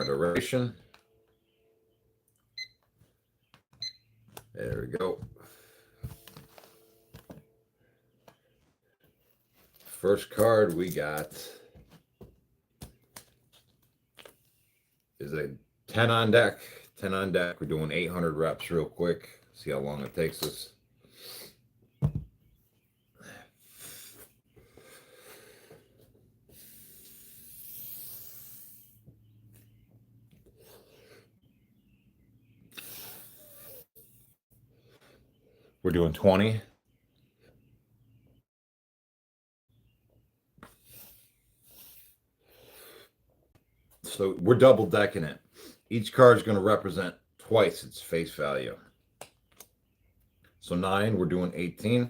our duration. There we go. First card we got is a 10 on deck. 10 on deck. We're doing 800 reps real quick. See how long it takes us. We're doing 20. So we're double decking it. Each card is going to represent twice its face value. So 9, we're doing 18.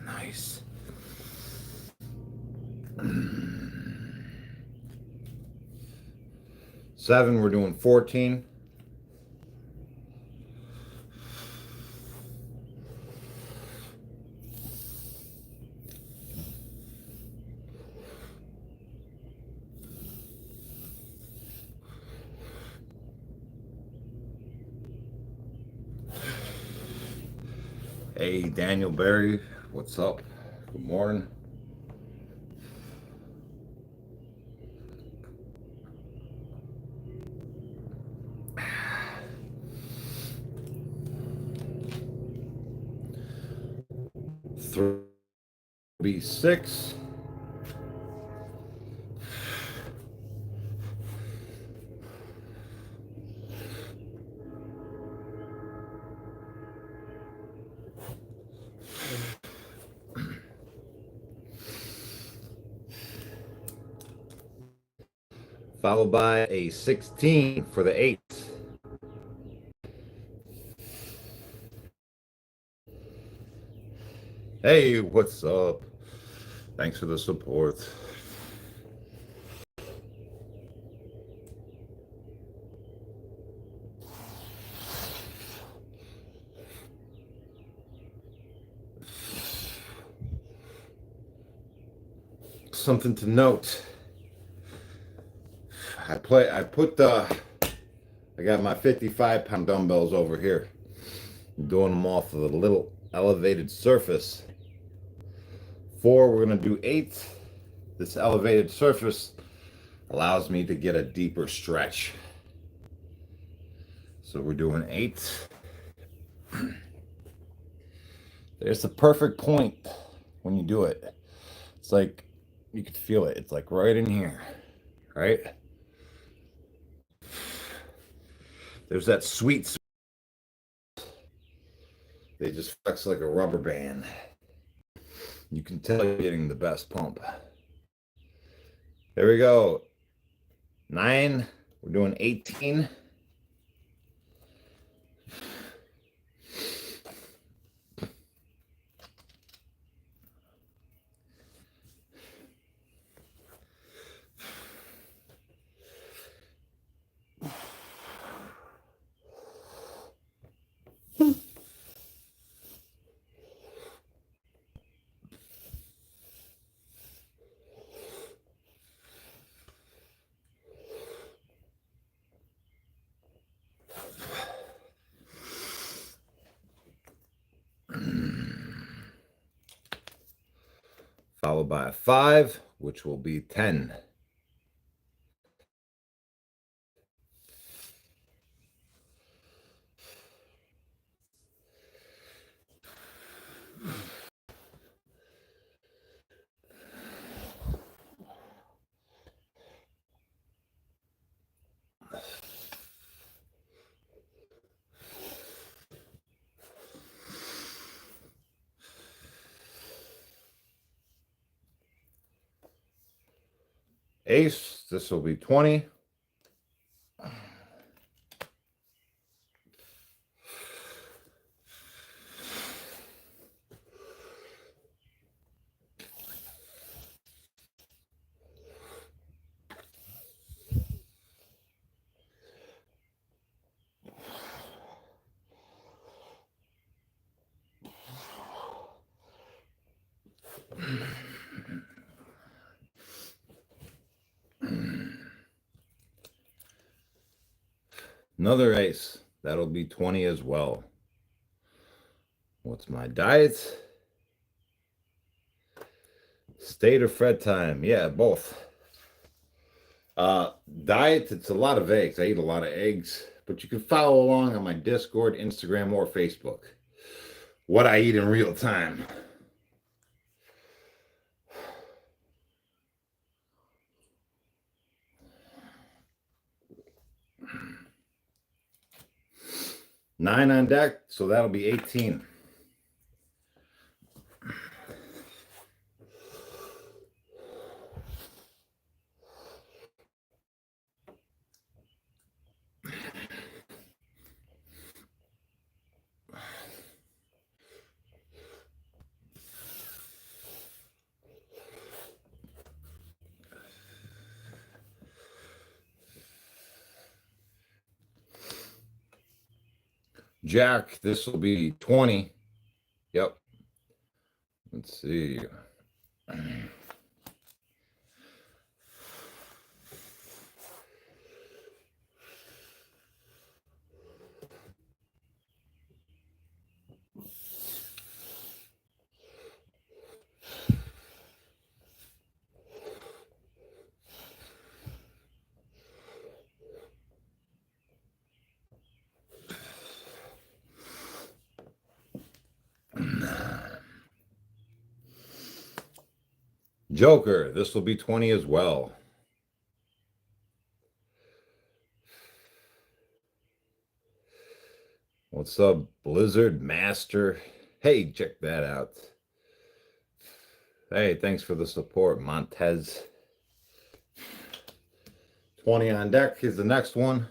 Nice. 7, we're doing 14. Hey, Daniel Berry, what's up? Good morning. Be 6. Followed by a 16 for the 8. Hey, what's up? Thanks for the support. Something to note. I got my 55-pound dumbbells over here. I'm doing them off of a little elevated surface. 4, we're going to do 8. This elevated surface allows me to get a deeper stretch. So we're doing 8. There's the perfect point when you do it. It's like you can feel it. It's like right in here, right? There's that sweet. They just flex like a rubber band. You can tell you're getting the best pump. There we go. 9. We're doing 18. Followed by a 5, which will be 10. Ace, this will be 20. Another ace. That'll be 20 as well. What's my diet? State or Fred time? Yeah, both. Diet, it's a lot of eggs. I eat a lot of eggs, but you can follow along on my Discord, Instagram, or Facebook. What I eat in real time. Nine on deck, so that'll be 18. Jack, this will be 20. Yep. Let's see. Joker, this will be 20 as well. What's up, Blizzard Master? Hey, check that out. Hey, thanks for the support, Montez. 20 on deck is the next one.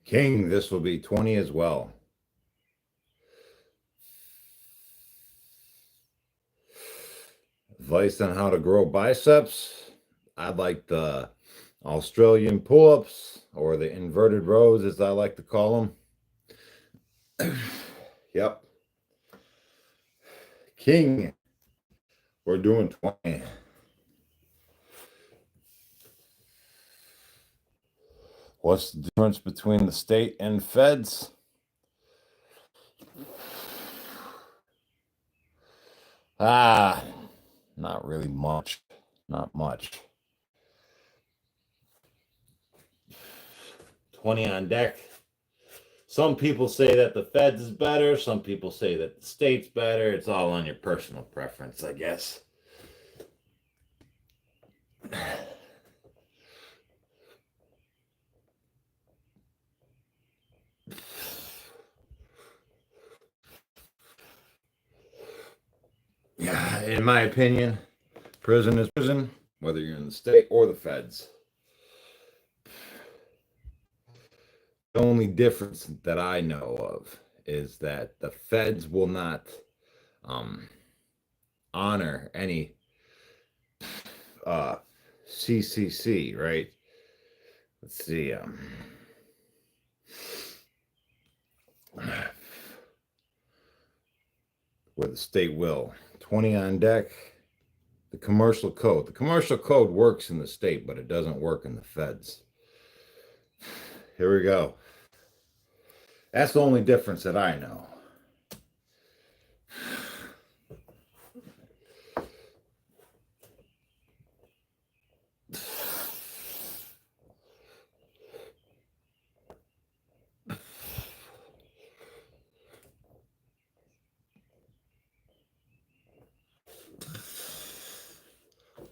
King, this will be 20 as well. Advice on how to grow biceps. I like the Australian pull-ups, or the inverted rows as I like to call them. Yep. King, we're doing 20. What's the difference between the state and feds? Not really much. Not much. 20 on deck. Some people say that the feds is better. Some people say that the state's better. It's all on your personal preference, I guess. Yeah, in my opinion, prison is prison, whether you're in the state or the feds. The only difference that I know of is that the feds will not honor any CCC, right? Let's see. Where the state will. 20 on deck. The commercial code. The commercial code works in the state, but it doesn't work in the feds. Here we go. That's the only difference that I know.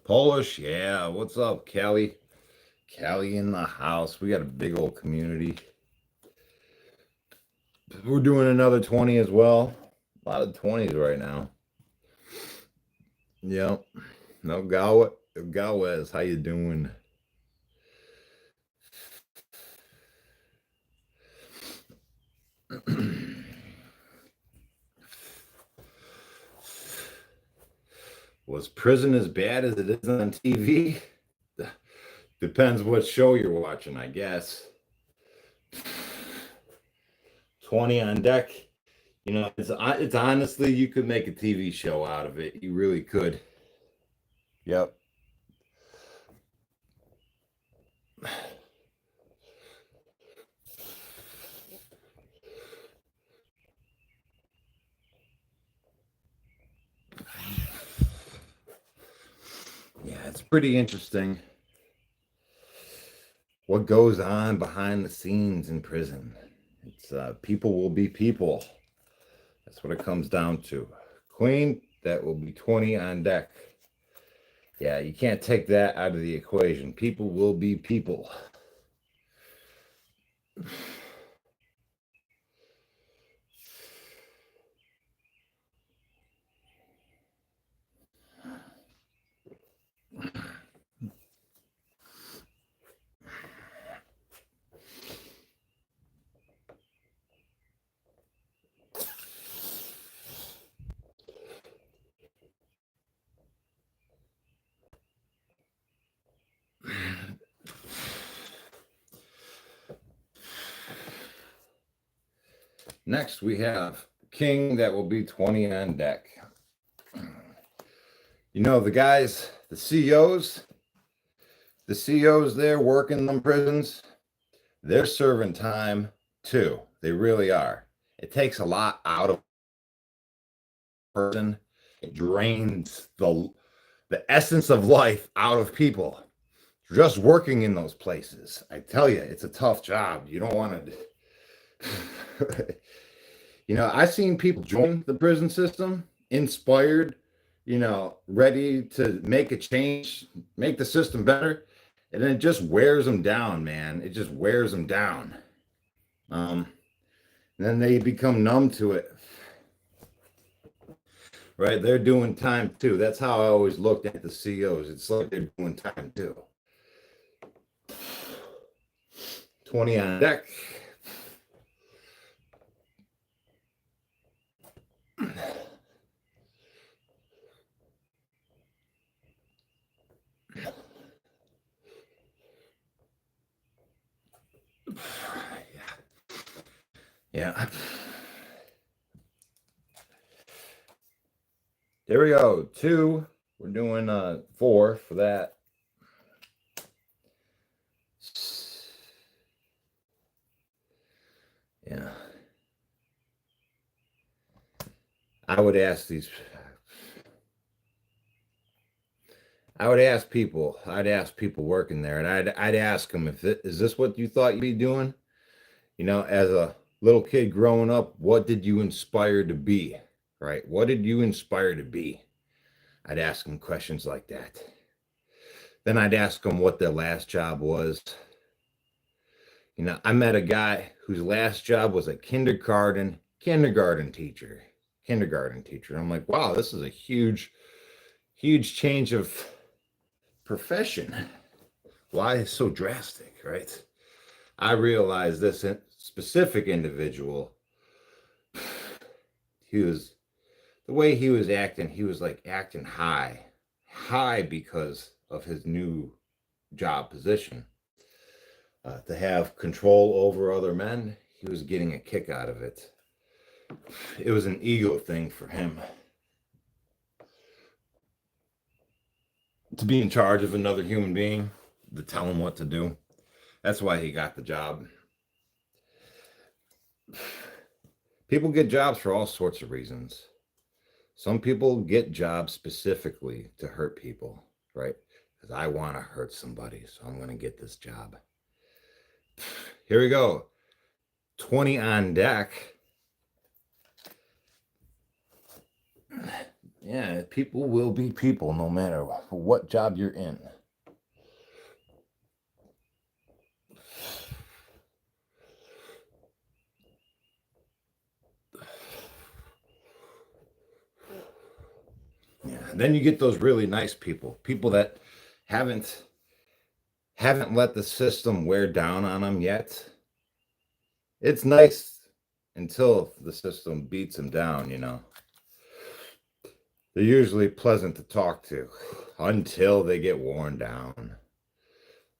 Polish, yeah. What's up, Callie? Callie in the house. We got a big old community. We're doing another 20 as well. A lot of 20s right now. Yep. No Galwez, how you doing? Was prison as bad as it is on TV? Depends what show you're watching, I guess. 20 on deck. You know, it's honestly, you could make a TV show out of it. You really could. Yep. Yeah, it's pretty interesting what goes on behind the scenes in prison. It's people will be people. That's what it comes down to. Queen, that will be 20 on deck. Yeah, you can't take that out of the equation. People will be people. Next, we have King, that will be 20 on deck. You know, the guys, the CEOs there working them prisons, they're serving time too. They really are. It takes a lot out of a person. It drains the essence of life out of people. Just working in those places. I tell you, it's a tough job. You don't want to you know, I've seen people join the prison system inspired, you know, ready to make a change, make the system better, and then it just wears them down, man. It just wears them down. And then they become numb to it. Right? They're doing time too. That's how I always looked at the CEOs. It's like they're doing time too. 20 on deck. Yeah. There we go. 2. We're doing 4 for that. Yeah. I would ask people. I'd ask people working there, and I'd ask them is this what you thought you'd be doing? You know, as a little kid growing up, what did you inspire to be? Right? What did you inspire to be? I'd ask them questions like that. Then I'd ask them what their last job was. You know, I met a guy whose last job was a kindergarten teacher. I'm like, wow, this is a huge change of profession. Why so drastic, right? I realized this specific individual, the way he was acting, he was like acting high because of his new job position. To have control over other men, he was getting a kick out of it. It was an ego thing for him. To be in charge of another human being, to tell him what to do. That's why he got the job. People get jobs for all sorts of reasons. Some people get jobs specifically to hurt people, right? Because I want to hurt somebody, so I'm going to get this job. Here we go. 20 on deck. Yeah, people will be people no matter what job you're in. Yeah, then you get those really nice people that haven't let the system wear down on them yet. It's nice until the system beats them down, you know. They're usually pleasant to talk to until they get worn down.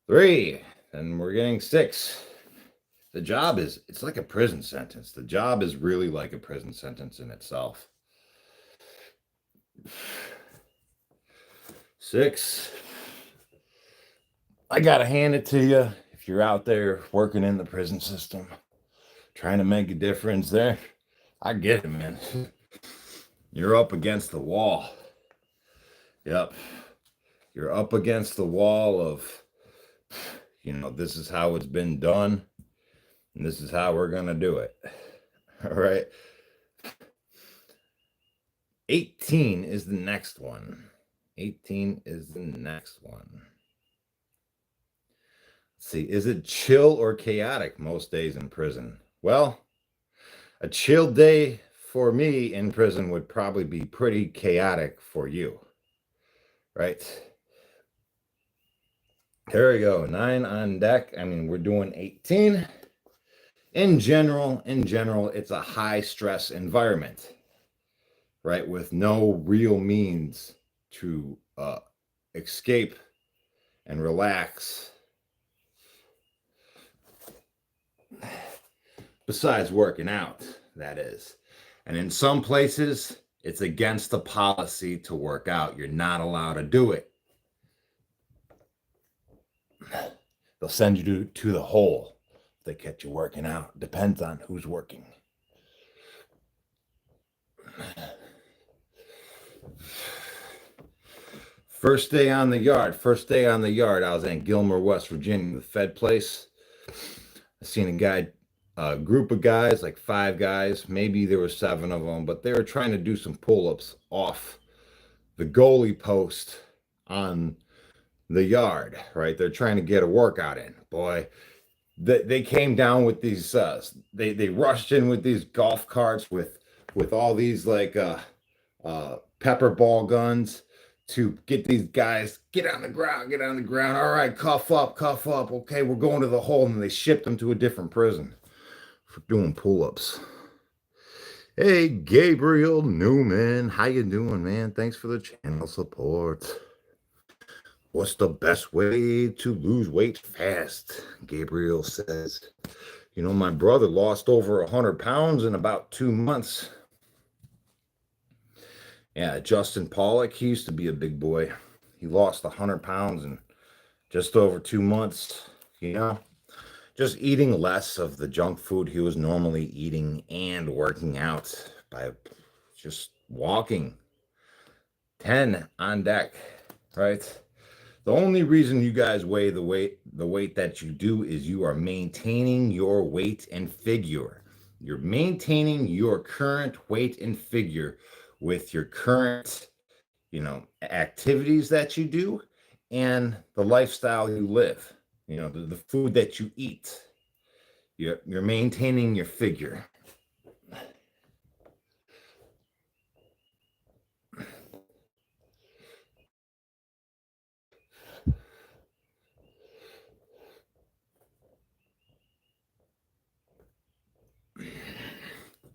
3, and we're getting 6. The job is, it's like a prison sentence. The job is really like a prison sentence in itself. 6. I gotta hand it to you. If you're out there working in the prison system, trying to make a difference there, I get it, man. You're up against the wall. Yep. You're up against the wall of, this is how it's been done, and this is how we're going to do it. All right. 18 is the next one. 18 is the next one. Let's see, is it chill or chaotic most days in prison? Well, a chill day for me in prison would probably be pretty chaotic for you, right? There we go. 9 on deck. I mean, we're doing 18. In general, it's a high stress environment, right? With no real means to escape and relax. Besides working out, that is. And in some places, it's against the policy to work out. You're not allowed to do it. They'll send you to the hole if they catch you working out. Depends on who's working. First day on the yard. I was in Gilmer, West Virginia, the Fed place. I seen a group of guys, like 5 guys. Maybe there were 7 of them, but they were trying to do some pull-ups off the goalie post on the yard, right? They're trying to get a workout in. Boy, they came down with these, they rushed in with these golf carts with all these like pepper ball guns to get these guys, get on the ground. All right, cuff up. Okay, we're going to the hole. And they shipped them to a different prison for doing pull-ups. Hey, Gabriel Newman, how you doing, man? Thanks for the channel support. What's the best way to lose weight fast? Gabriel says, my brother lost over 100 pounds in about 2 months. Yeah, Justin Pollock, he used to be a big boy. He lost 100 pounds in just over 2 months, just eating less of the junk food he was normally eating and working out by just walking. 10 on deck, right? The only reason you guys weigh the weight that you do is you are maintaining your weight and figure. You're maintaining your current weight and figure with your current, activities that you do and the lifestyle you live, the food that you eat. You're maintaining your figure.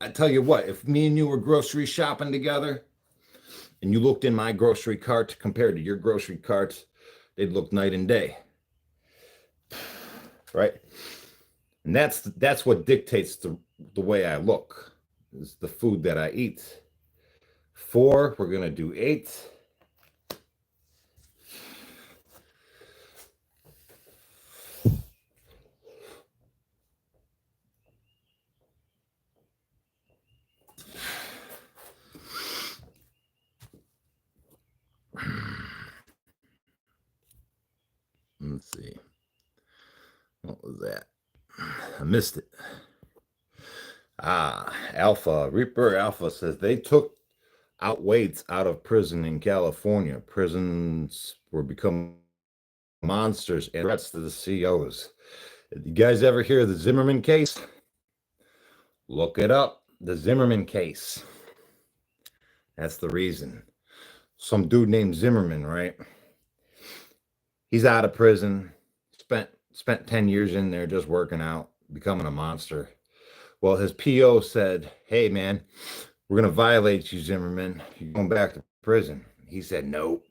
I tell you what, if me and you were grocery shopping together and you looked in my grocery cart compared to your grocery cart, they'd look night and day. Right? And that's what dictates the way I look, is the food that I eat. 4, we're going to do 8. Let's see. What was that? I missed it. Reaper Alpha says they took out weights out of prison in California. Prisons were becoming monsters and threats to the COs. You guys ever hear of the Zimmerman case? Look it up. The Zimmerman case. That's the reason. Some dude named Zimmerman, right? He's out of prison. Spent 10 years in there just working out, becoming a monster. Well, his PO said, hey, man, we're going to violate you, Zimmerman. You're going back to prison. He said, nope,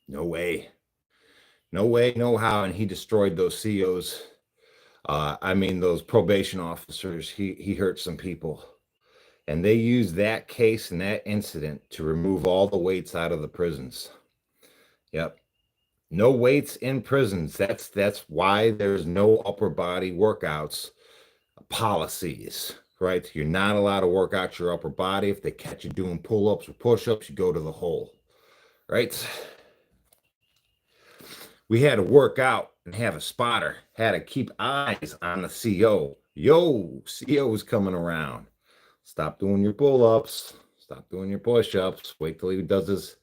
no way, no way, no how. And he destroyed those COs. I mean, those probation officers. He hurt some people. And they used that case and that incident to remove all the weights out of the prisons. Yep. No weights in prisons. That's why there's no upper body workouts policies, right? You're not allowed to work out your upper body. If they catch you doing pull-ups or push-ups, you go to the hole, right? We had to work out and have a spotter, had to keep eyes on the CO. Yo, CO is coming around. Stop doing your pull-ups. Stop doing your push-ups. Wait till he does his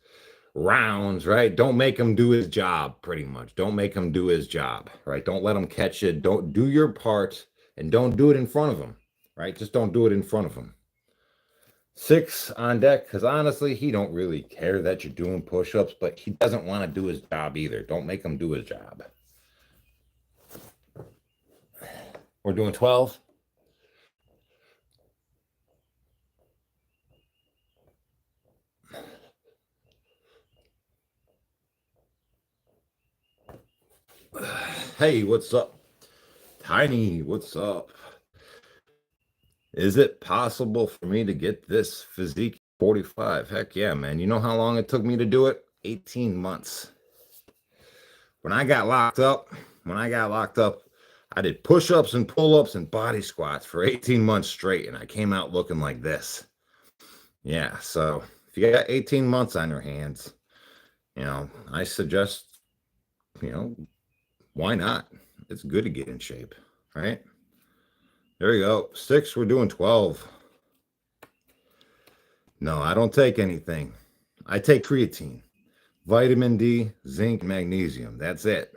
rounds, right? Don't make him do his job, pretty much. Don't make him do his job, right? Don't let him catch you. Don't do your part and don't do it in front of him, right? Just don't do it in front of him. 6 on deck, because honestly, he don't really care that you're doing push-ups, but he doesn't want to do his job either. Don't make him do his job. We're doing 12. Hey, what's up? Tiny, what's up? Is it possible for me to get this physique 45? Heck yeah, man. You know how long it took me to do it? 18 months. When I got locked up, I did push-ups and pull-ups and body squats for 18 months straight, and I came out looking like this. Yeah, so if you got 18 months on your hands, I suggest, why not? It's good to get in shape, right? There you go. 6, we're doing 12. No, I don't take anything. I take creatine, vitamin D, zinc, magnesium. That's it.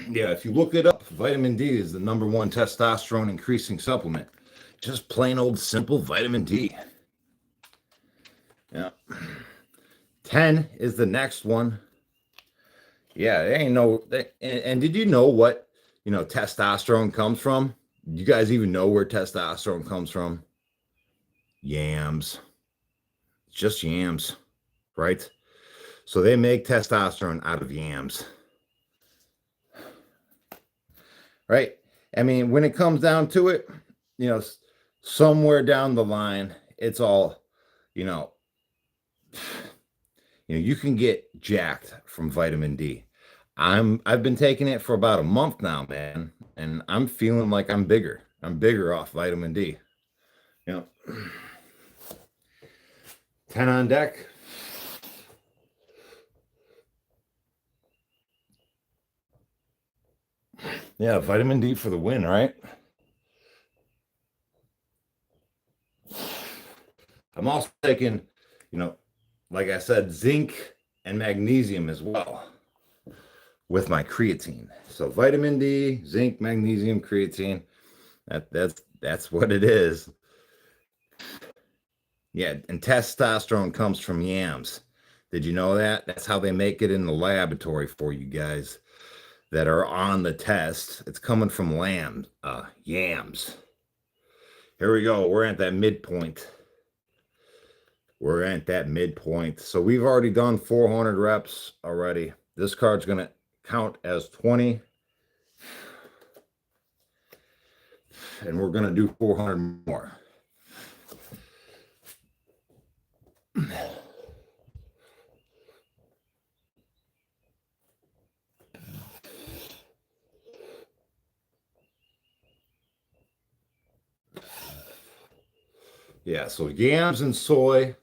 Yeah, if you look it up, vitamin D is the #1 testosterone increasing supplement. Just plain old simple vitamin D. Yeah. 10 is the next one. Yeah, there ain't no. And did you know what, testosterone comes from? You guys even know where testosterone comes from? Yams. It's just yams, right? So they make testosterone out of yams. Right? I mean, when it comes down to it, somewhere down the line, it's all, you can get jacked from vitamin D. I've been taking it for about a month now, man, and I'm feeling like I'm bigger. I'm bigger off vitamin D. 10 on deck. Yeah, vitamin D for the win, right? I'm also taking, like I said, zinc and magnesium as well with my creatine. So vitamin D, zinc, magnesium, creatine. That's what it is. Yeah, and testosterone comes from yams. Did you know that? That's how they make it in the laboratory for you guys that are on the test. It's coming from yams. Here we go. We're at that midpoint. So we've already done 400 reps already. This card's going to count as 20. And we're going to do 400 more. Yeah, so yams and soy,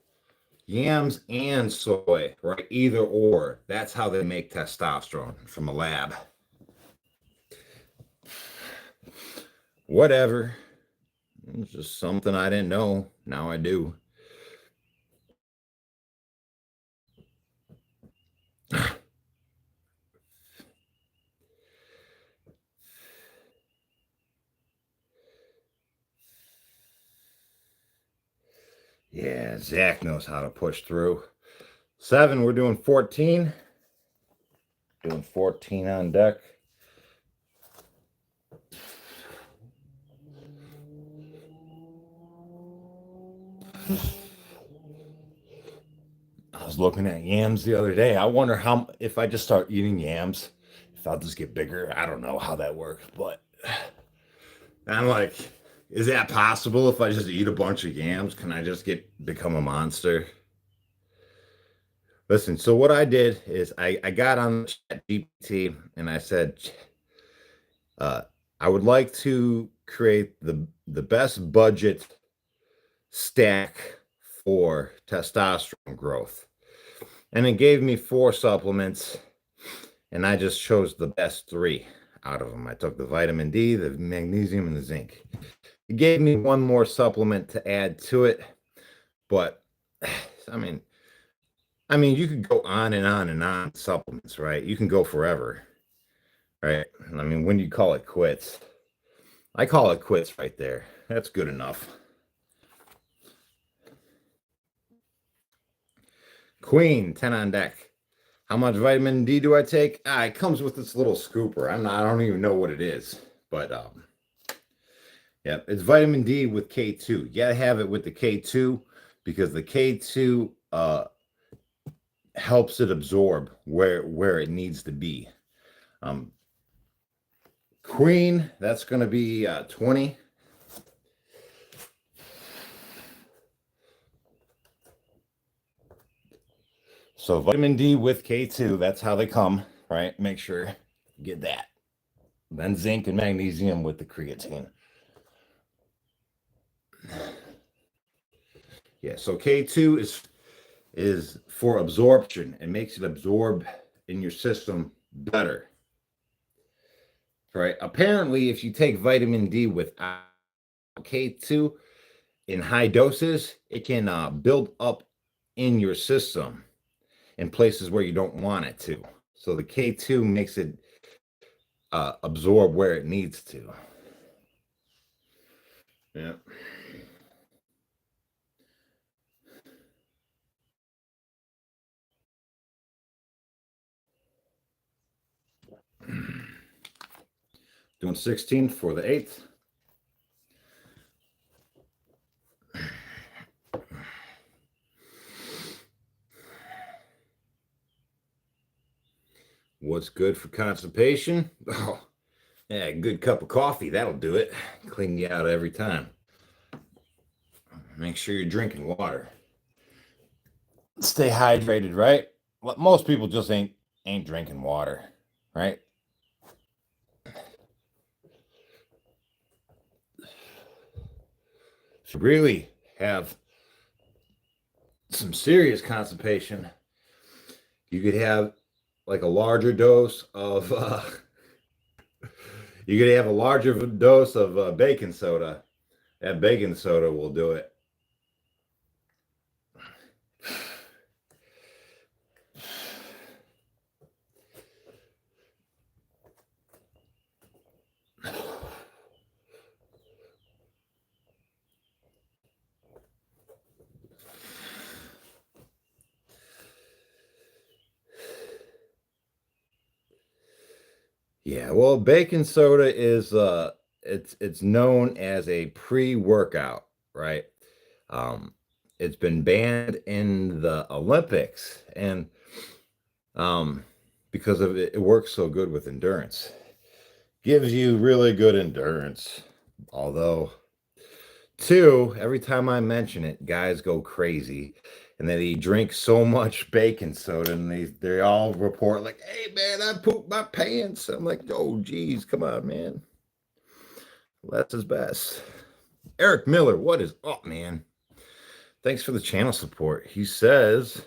right? Either or. That's how they make testosterone from a lab. Whatever. It's just something I didn't know. Now I do. Yeah, Zach knows how to push through. 7, we're doing 14. Doing 14 on deck. I was looking at yams the other day. I wonder how, if I just start eating yams, if I'll just get bigger. I don't know how that works, but I'm like, is that possible? If I just eat a bunch of yams, can I just become a monster? Listen, so what I did is I got on ChatGPT and I said, uh, I would like to create the best budget stack for testosterone growth. And it gave me 4 supplements, and I just chose the best 3 out of them. I took the vitamin D, the magnesium, and the zinc. It gave me one more supplement to add to it, but I mean, you could go on and on and on with supplements, right? You can go forever, right? I mean, when do you call it quits? I call it quits right there. That's good enough. Queen, 10 on deck. How much vitamin D do I take? It comes with this little scooper. I don't even know what it is, but yeah, it's vitamin D with K2. You gotta have it with the K2 because the K2 helps it absorb where it needs to be. Queen, that's gonna be 20. So vitamin D with K2, that's how they come, right? Make sure you get that. Then zinc and magnesium with the creatine. Yeah, so K2 is for absorption. It makes it absorb in your system better. Right? Apparently, if you take vitamin D with K2 in high doses, it can build up in your system in places where you don't want it to. So the K2 makes it absorb where it needs to. Yeah. Doing 16 for the 8th. What's good for constipation? Oh, yeah, a good cup of coffee. That'll do it. Clean you out every time. Make sure you're drinking water. Stay hydrated, right? Well, most people just ain't drinking water, right? If you really have some serious constipation, you could have like a larger dose of you could have a larger dose of baking soda. That baking soda will do it. Yeah, well, baking soda is it's known as a pre-workout, right? Um it's been banned in the Olympics and um because of it, it works so good with endurance. Gives you really good endurance. Although, 2, every time I mention it, guys go crazy. And then he drinks so much baking soda and they all report like, hey man, I pooped my pants. I'm like, oh geez, come on, man. Less is best. Eric Miller, what is up, man? Thanks for the channel support. He says,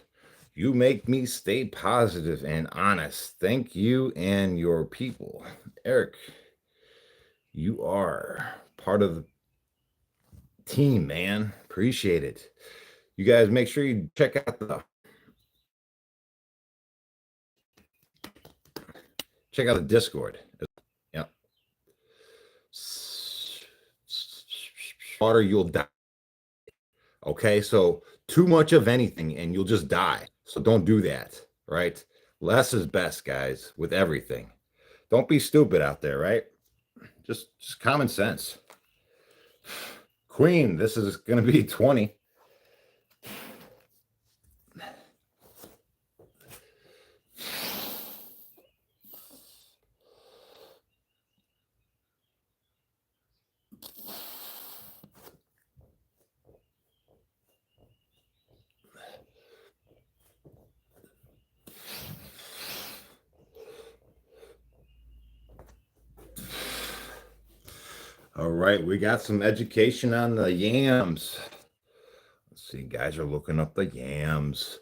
you make me stay positive and honest. Thank you and your people. Eric, you are part of the team, man. Appreciate it. You guys make sure you check out the Discord. Yep. Water, you'll die. Okay, so too much of anything and you'll just die. So don't do that, right? Less is best, guys, with everything. Don't be stupid out there, right? Just common sense. Queen, this is going to be 20. All right, we got some education on the yams. Let's see, guys are looking up the yams.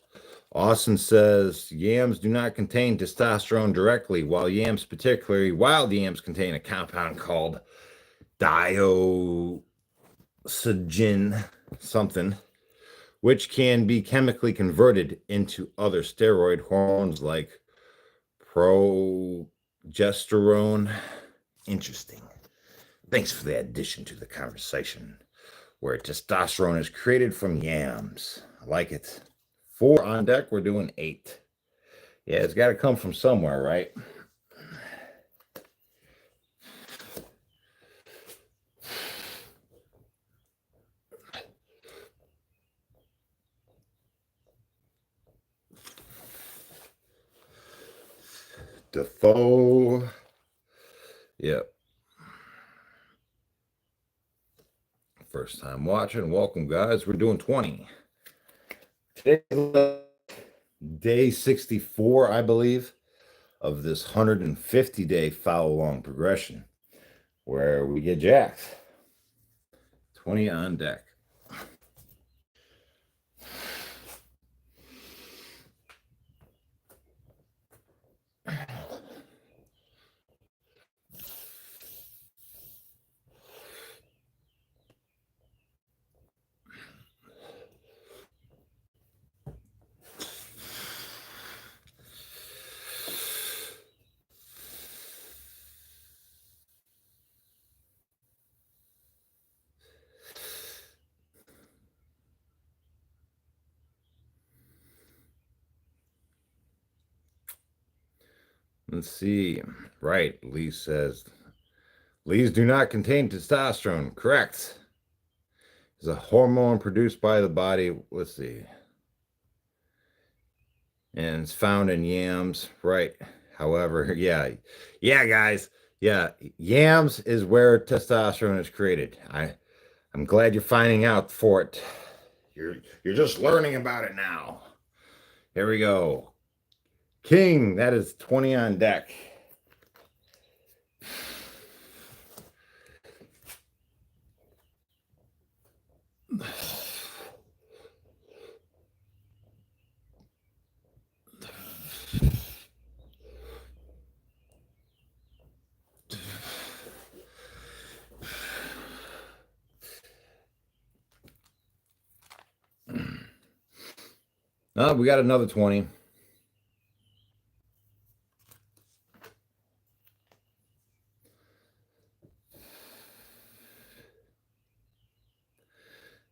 Austin says yams do not contain testosterone directly, while yams, particularly wild yams, contain a compound called dioxygen something, which can be chemically converted into other steroid hormones like progesterone. Interesting. Thanks for the addition to the conversation, where testosterone is created from yams. I like it. 4 on deck, we're doing 8. Yeah, it's got to come from somewhere, right? Defoe. Yep. First time watching. Welcome, guys. We're doing 20. Today's day 64, I believe, of this 150-day foul-long progression where we get jacked. 20 on deck. Let's see. Right. Lee says, Leaves do not contain testosterone. Correct. It's a hormone produced by the body. Let's see. And it's found in yams. Right. However, yeah, guys. Yeah, yams is where testosterone is created. I'm glad you're finding out for it. You're just learning about it now. Here we go. King, that is 20 on deck. Oh, we got another 20.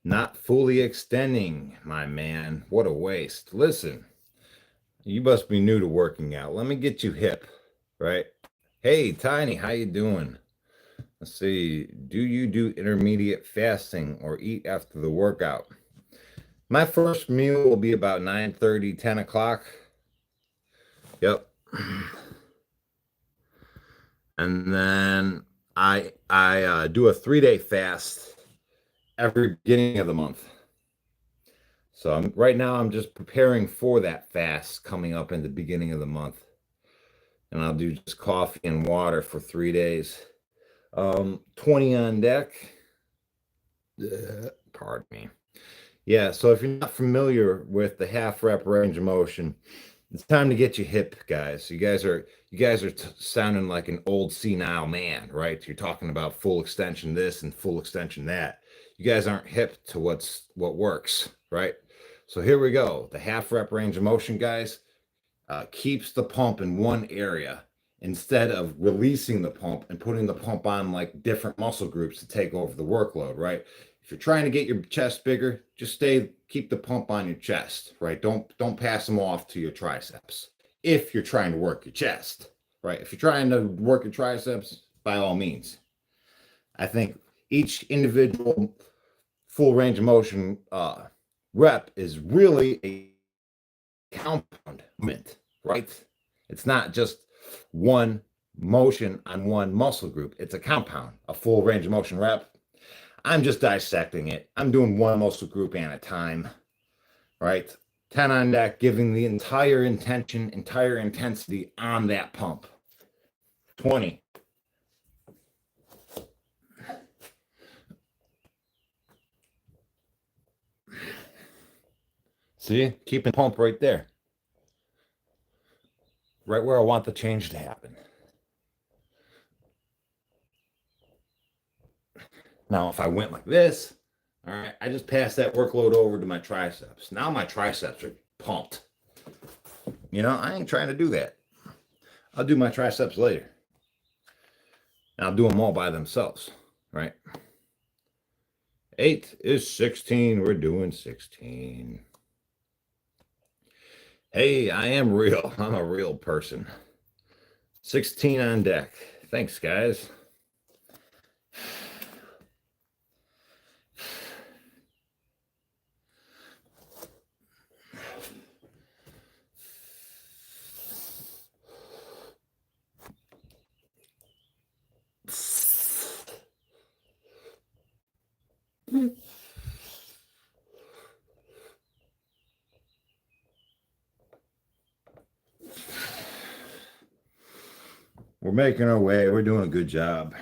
Not fully extending, my man. What a waste. Listen, you must be new to working out. Let me get you hip, right? Hey, Tiny, how you doing? Let's see. Do you do intermediate fasting or eat after the workout? My first meal will be about 9:30, 10 o'clock. Yep. And then I do a 3-day fast every beginning of the month. So right now I'm just preparing for that fast coming up in the beginning of the month. And I'll do just coffee and water for 3 days. 20 on deck. Pardon me. Yeah, so if you're not familiar with the half rep range of motion, it's time to get you hip, guys. You guys are sounding like an old senile man, right? You're talking about full extension this and full extension that. You guys aren't hip to what works, right? So here we go. The half rep range of motion, guys, keeps the pump in one area instead of releasing the pump and putting the pump on like different muscle groups to take over the workload, right? If you're trying to get your chest bigger, just keep the pump on your chest, right? Don't pass them off to your triceps. If you're trying to work your chest, right? If you're trying to work your triceps, by all means. I think each individual full range of motion rep is really a compound movement, right? It's not just one motion on one muscle group. It's a compound, a full range of motion rep. I'm just dissecting it. I'm doing one muscle group at a time, right? 10 on deck, giving the entire intensity on that pump. 20. See, keeping pump right there. Right where I want the change to happen. Now, if I went like this, all right, I just pass that workload over to my triceps. Now my triceps are pumped. You know, I ain't trying to do that. I'll do my triceps later. And I'll do them all by themselves, right? 8 is 16. We're doing 16. Hey, I am real. I'm a real person. 16 on deck. Thanks, guys. We're making our way. We're doing a good job.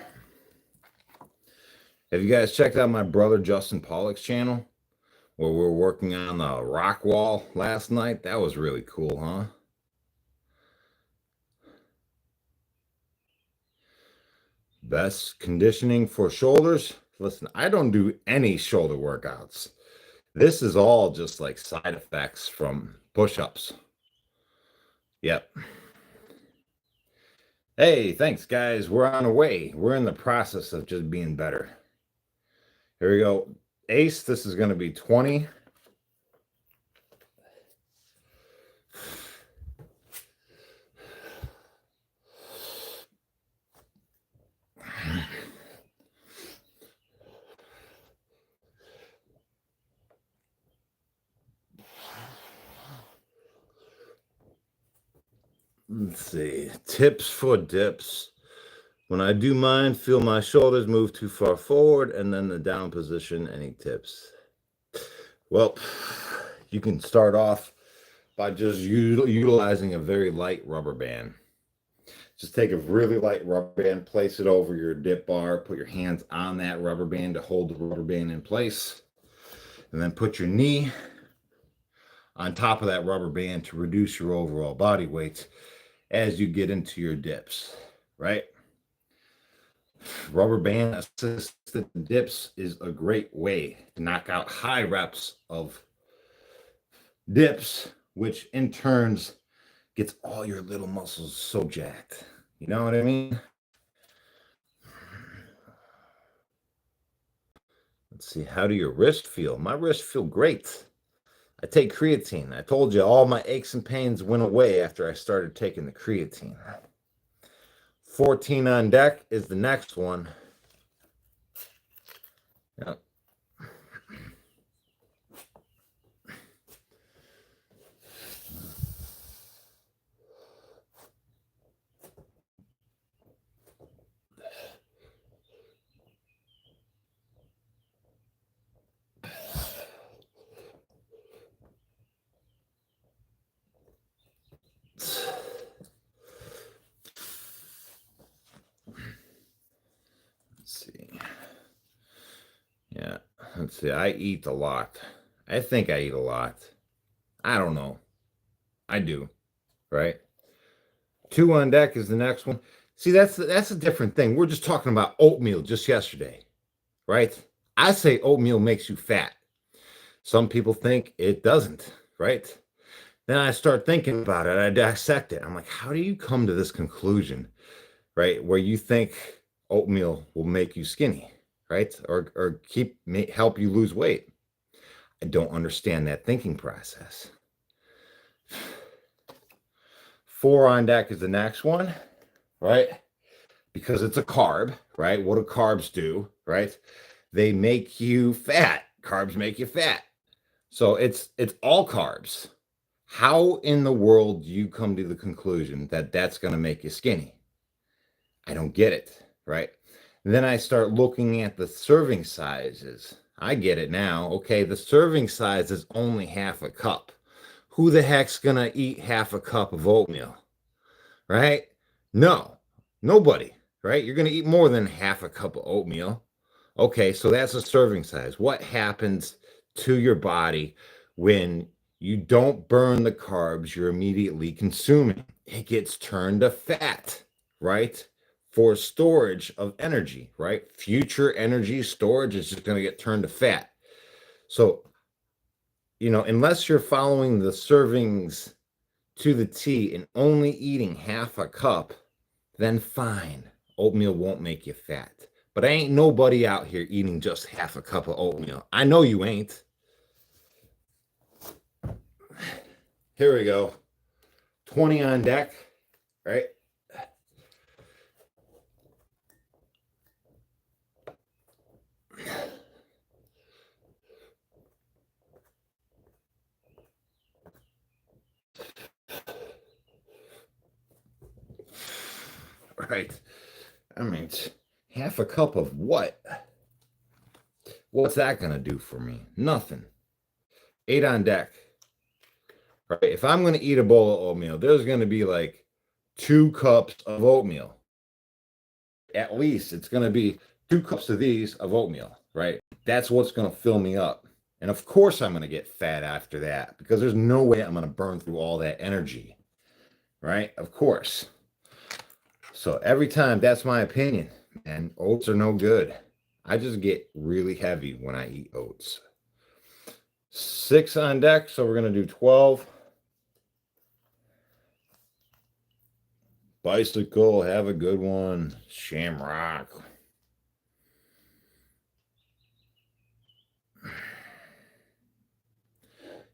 Have you guys checked out my brother Justin Pollock's channel where we're working on the rock wall last night? That was really cool, huh? Best conditioning for shoulders. Listen, I don't do any shoulder workouts. This is all just like side effects from push-ups. Yep. Hey, thanks, guys. We're on our way. We're in the process of just being better. Here we go. Ace, this is going to be 20. Let's see. Tips for dips. When I do mine, feel my shoulders move too far forward and then the down position. Any tips? Well, you can start off by just utilizing a very light rubber band. Just take a really light rubber band, place it over your dip bar, put your hands on that rubber band to hold the rubber band in place, and then put your knee on top of that rubber band to reduce your overall body weight as you get into your dips, right? Rubber band assisted dips is a great way to knock out high reps of dips, which in turns gets all your little muscles so jacked. You know what I mean? Let's see. How do your wrists feel? My wrists feel great. I take creatine. I told you all my aches and pains went away after I started taking the creatine. 14 on deck is the next one. Yep. Yeah, let's see. I eat a lot. I think I eat a lot. I don't know. I do, right? 2 on deck is the next one. See, that's a different thing. We're just talking about oatmeal just yesterday, right? I say oatmeal makes you fat. Some people think it doesn't, right? Then I start thinking about it. I dissect it. I'm like, how do you come to this conclusion, right? Where you think oatmeal will make you skinny, right? Or help you lose weight. I don't understand that thinking process. 4 on deck is the next one, right? Because it's a carb, right? What do carbs do, right? They make you fat. Carbs make you fat. So it's all carbs. How in the world do you come to the conclusion that that's going to make you skinny? I don't get it, right? And then I start looking at the serving sizes. I get it now. Okay, the serving size is only half a cup. Who the heck's going to eat half a cup of oatmeal, right? No, nobody, right? You're going to eat more than half a cup of oatmeal. Okay, so that's a serving size. What happens to your body when you don't burn the carbs you're immediately consuming? It gets turned to fat, right? For storage of energy, right? Future energy storage is just going to get turned to fat. So, unless you're following the servings to the T and only eating half a cup, then fine. Oatmeal won't make you fat. But ain't nobody out here eating just half a cup of oatmeal. I know you ain't. Here we go. 20 on deck, right? Right. I mean, half a cup of what? What's that going to do for me? Nothing. 8 on deck. Right. If I'm going to eat a bowl of oatmeal, there's going to be like 2 cups of oatmeal. At least it's going to be 2 cups of these of oatmeal, right? That's what's going to fill me up. And of course, I'm going to get fat after that because there's no way I'm going to burn through all that energy, right? Of course. So every time, that's my opinion. And oats are no good. I just get really heavy when I eat oats. 6 on deck, so we're going to do 12. Bicycle, have a good one. Shamrock.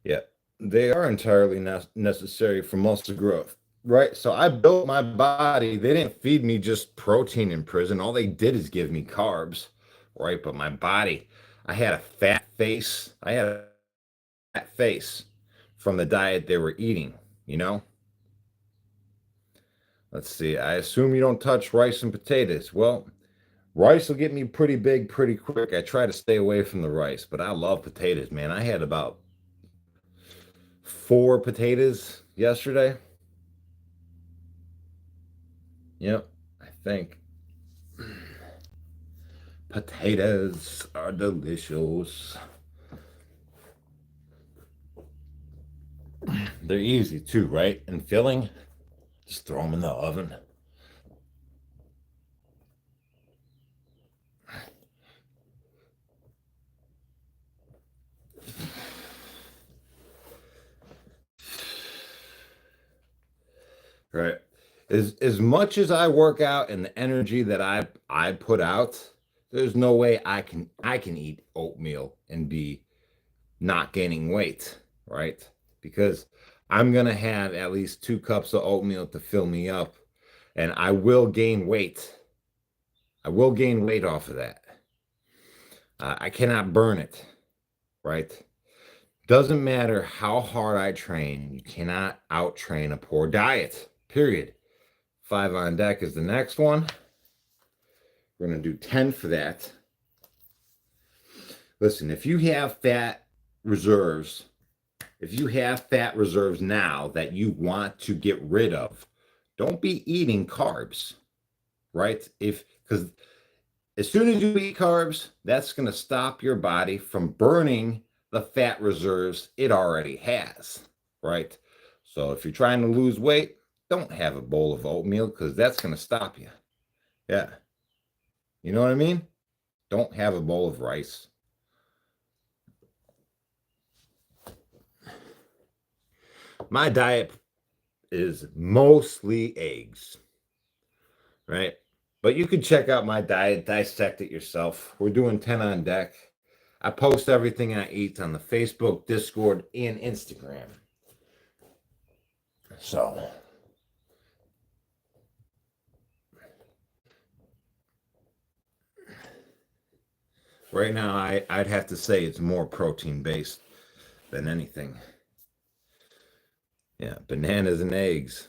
Yeah, they are entirely necessary for muscle growth, right? So I built my body. They didn't feed me just protein in prison. All they did is give me carbs, right? But my body, I had a fat face. I had a fat face from the diet they were eating, you know? Let's see. I assume you don't touch rice and potatoes. Well, rice will get me pretty big pretty quick. I try to stay away from the rice, but I love potatoes, man. I had about 4 potatoes yesterday. Yep, I think potatoes are delicious. They're easy too, right? And filling, just throw them in the oven. Right. As much as I work out and the energy that I put out, there's no way I can eat oatmeal and be not gaining weight, right? Because I'm gonna have at least 2 cups of oatmeal to fill me up, and I will gain weight. I will gain weight off of that. I cannot burn it, right? Doesn't matter how hard I train, you cannot out train a poor diet, period. 5 on deck is the next one. We're going to do 10 for that. Listen, if you have fat reserves, now that you want to get rid of, don't be eating carbs, right? Because as soon as you eat carbs, that's going to stop your body from burning the fat reserves it already has, right? So if you're trying to lose weight, don't have a bowl of oatmeal because that's going to stop you. Yeah. You know what I mean? Don't have a bowl of rice. My diet is mostly eggs, right? But you can check out my diet, dissect it yourself. We're doing 10 on deck. I post everything I eat on the Facebook, Discord, and Instagram. So, right now, I'd have to say it's more protein based than anything. Yeah, bananas and eggs.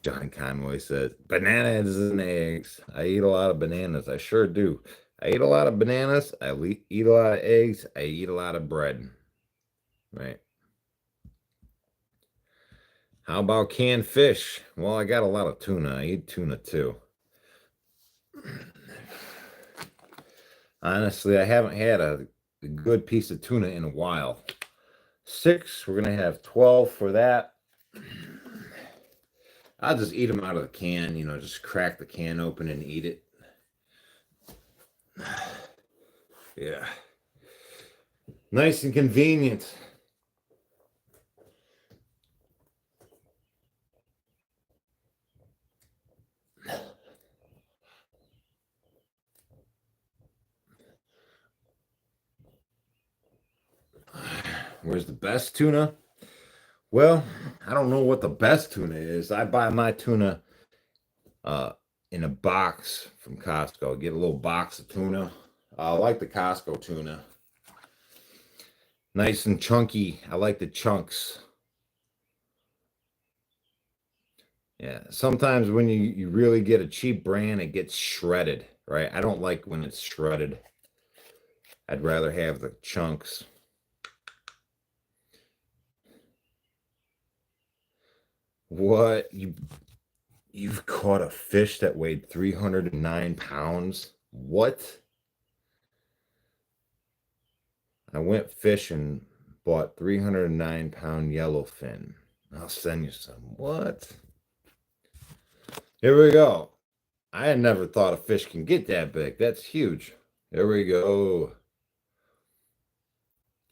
John Conway says, bananas and eggs. I eat a lot of bananas. I sure do. I eat a lot of bananas. Eat a lot of eggs. I eat a lot of bread. Right. How about canned fish? Well, I got a lot of tuna. I eat tuna too. Honestly, I haven't had a good piece of tuna in a while. 6, we're going to have 12 for that. I'll just eat them out of the can, just crack the can open and eat it. Yeah. Nice and convenient. Where's the best tuna? Well, I don't know what the best tuna is. I buy my tuna uh, in a box from Costco. Get a little box of tuna. I like the Costco tuna. Nice and chunky. I like the chunks. Yeah. Sometimes when you really get a cheap brand, it gets shredded, right? I don't like when it's shredded. I'd rather have the chunks. What? You've caught a fish that weighed 309 pounds? What? I went fishing, bought 309-pound yellowfin. I'll send you some. What? Here we go. I had never thought a fish can get that big. That's huge. Here we go.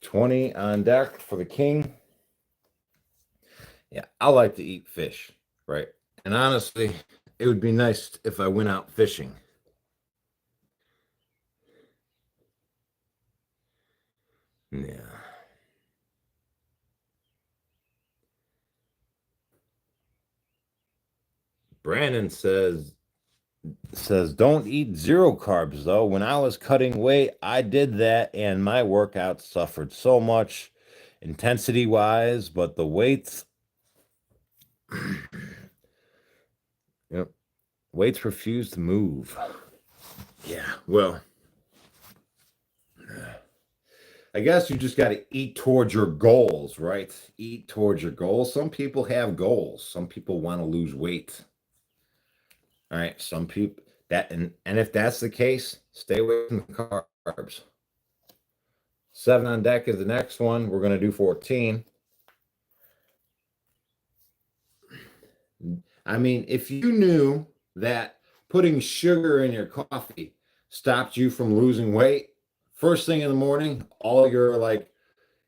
20 on deck for the king. Yeah, I like to eat fish, right? And honestly, it would be nice if I went out fishing. Yeah. Brandon says don't eat zero carbs though. When I was cutting weight, I did that and my workouts suffered so much intensity wise, but the weights yep, weights refuse to move. Yeah, well, I guess you just got to eat towards your goals, right? Eat towards your goals. Some people have goals. Some people want to lose weight. All right, some people that and if that's the case, stay away from the carbs. 7 on deck is the next one. We're going to do 14. I mean, if you knew that putting sugar in your coffee stopped you from losing weight, first thing in the morning, all your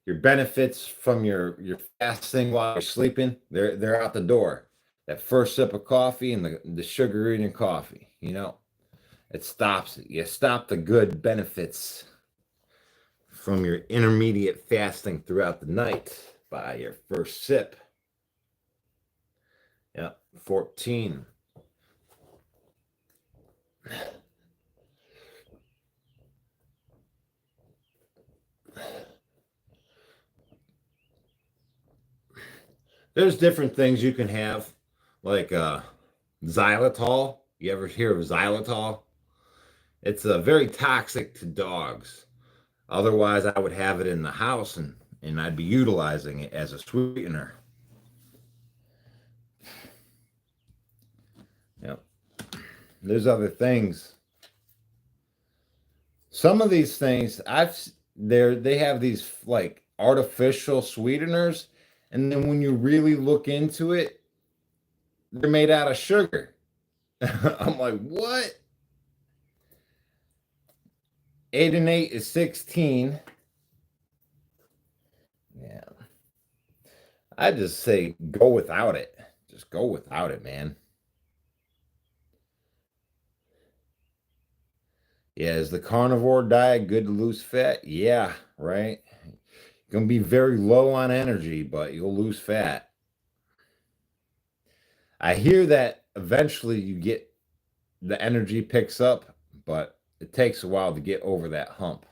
benefits from your fasting while you're sleeping, they're out the door. That first sip of coffee and the sugar in your coffee, it stops it. You stop the good benefits from your intermediate fasting throughout the night by your first sip. Yeah, 14. There's different things you can have, like xylitol. You ever hear of xylitol? It's very toxic to dogs. Otherwise, I would have it in the house and I'd be utilizing it as a sweetener. Yep. There's other things. Some of these things they have these like artificial sweeteners, and then when you really look into it, they're made out of sugar. I'm like, what? 8 and 8 is 16. Yeah. I just say go without it. Just go without it, man. Yeah, is the carnivore diet good to lose fat? Yeah, right. Gonna be very low on energy, but you'll lose fat. I hear that eventually you get the energy picks up, but it takes a while to get over that hump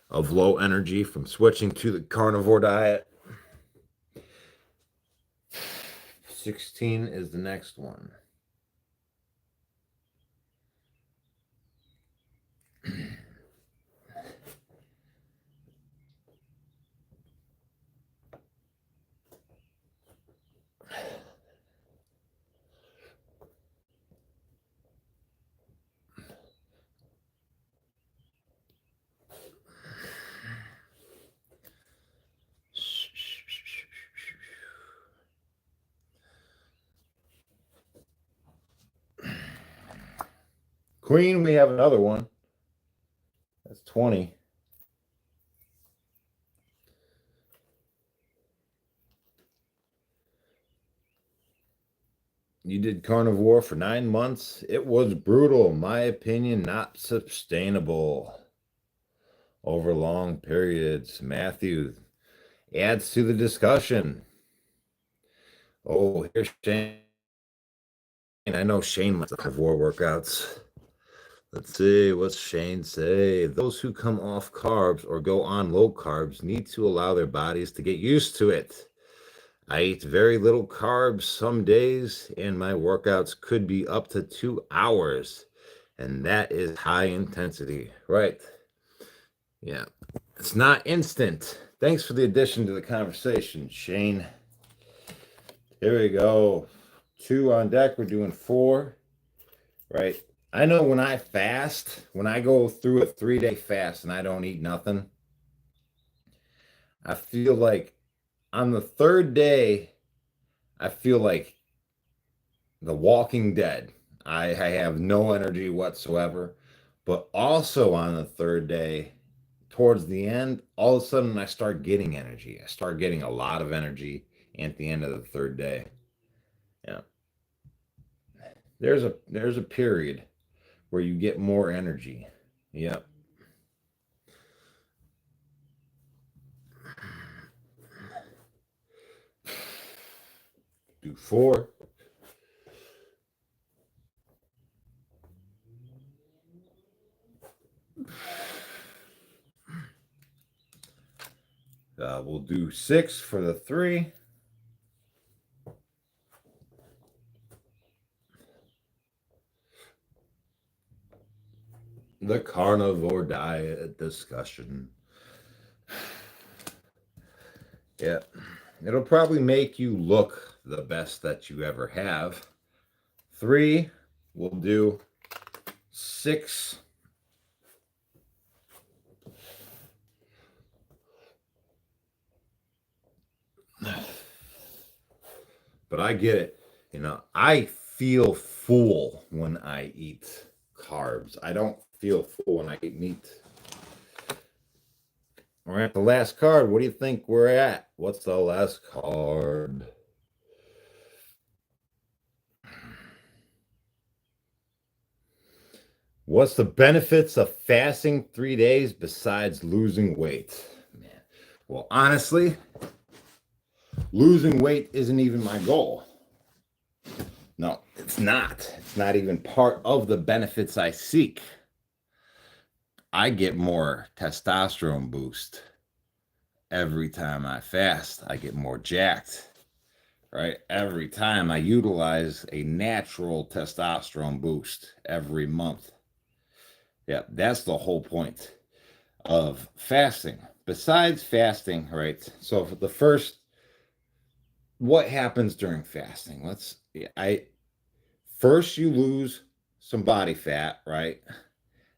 of low energy from switching to the carnivore diet. 16 is the next one. Queen, we have another one. That's 20. You did carnivore for 9 months. It was brutal, in my opinion, not sustainable over long periods. Matthew adds to the discussion. Oh, here's Shane. I know Shane likes carnivore workouts. Let's see, what's Shane say? Those who come off carbs or go on low carbs need to allow their bodies to get used to it. I eat very little carbs some days, and my workouts could be up to 2 hours, and that is high intensity. Right. Yeah. It's not instant. Thanks for the addition to the conversation, Shane. Here we go. 2 on deck. We're doing 4. Right. I know when I fast, when I go through a 3-day fast and I don't eat nothing, I feel like on the third day, I feel like The Walking Dead. I have no energy whatsoever. But also on the third day, towards the end, all of a sudden I start getting energy. I start getting a lot of energy at the end of the third day. Yeah. There's a period where you get more energy. Yep. Do 4. We'll do 6 for the 3. The carnivore diet discussion. Yeah. It'll probably make you look the best that you ever have. 3, we'll do 6. But I get it. I feel full when I eat carbs. I don't feel full when I eat meat. We're at the last card. What do you think we're at? What's the last card? What's the benefits of fasting 3 days besides losing weight? Man. Well, honestly, losing weight isn't even my goal. No, it's not. It's not even part of the benefits I seek. I get more testosterone boost every time I fast. I get more jacked, right? Every time I utilize a natural testosterone boost every month. Yeah, that's the whole point of fasting. Besides fasting, right? So for the first, what happens during fasting? I first you lose some body fat, right?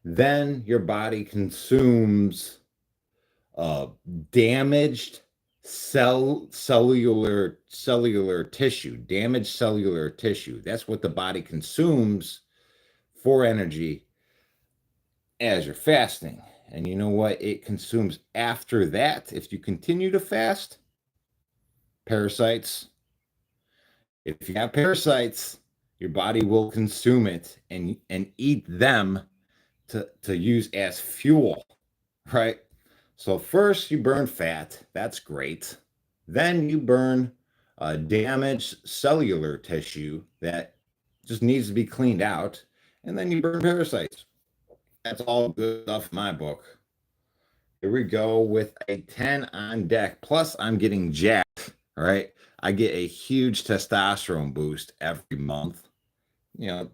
Then your body consumes uh, damaged cellular tissue, damaged cellular tissue. That's what the body consumes for energy as you're fasting. And you know what it consumes after that? If you continue to fast, Parasites. If you have parasites, your body will consume it and eat them to use as fuel, right? So first you burn fat. That's great. Then you burn damaged cellular tissue that just needs to be cleaned out. And then you burn parasites. That's all good stuff in my book. Here we go with a 10 on deck. Plus, I'm getting jacked, right? I get a huge testosterone boost every month. You know,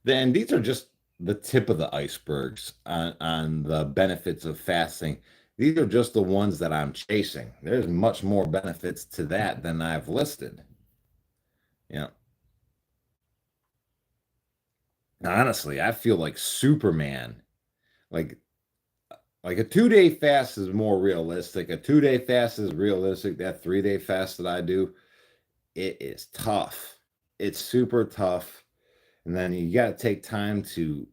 then these are just the tip of the icebergs on the benefits of fasting. These are just the ones that I'm chasing. There's much more benefits to that than I've listed. You know, honestly, I feel like Superman. Like like a 2 day fast is more realistic. A 2 day fast is realistic. That 3 day fast that I do, it is tough. It's super tough. And then you got to take time to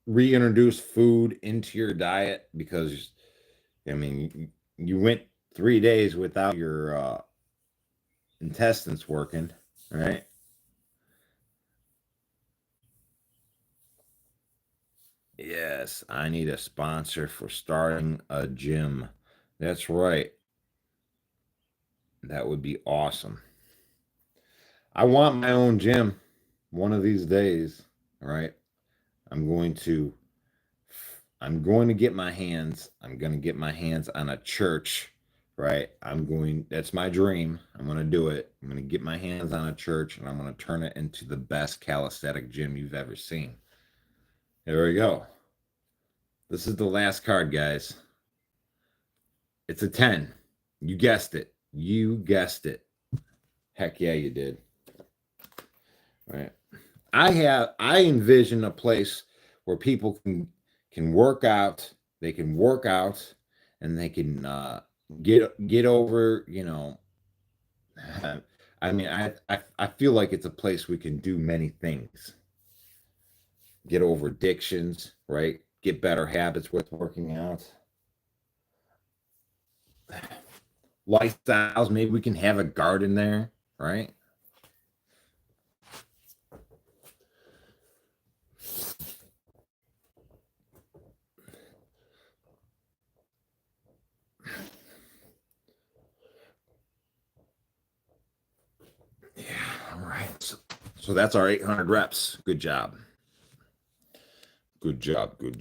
reintroduce food into your diet because, I mean, you went 3 days without your intestines working, right? Yes, I need a sponsor for starting a gym. That's right. That would be awesome. I want my own gym one of these days, right? I'm going to I'm going to get my hands on a church, right? That's my dream. I'm going to do it. I'm going to get my hands on a church and I'm going to turn it into the best calisthenic gym you've ever seen. There we go. This is the last card, guys. It's a 10. You guessed it. You guessed it. Heck yeah, you did. Right. I envision a place where people can work out, they can work out and they can get over, I mean, I feel like it's a place we can do many things. Get over addictions, right? Get better habits with working out. Lifestyles, maybe we can have a garden there, right? Yeah, all right. So that's our 800 reps. Good job. Good job. Good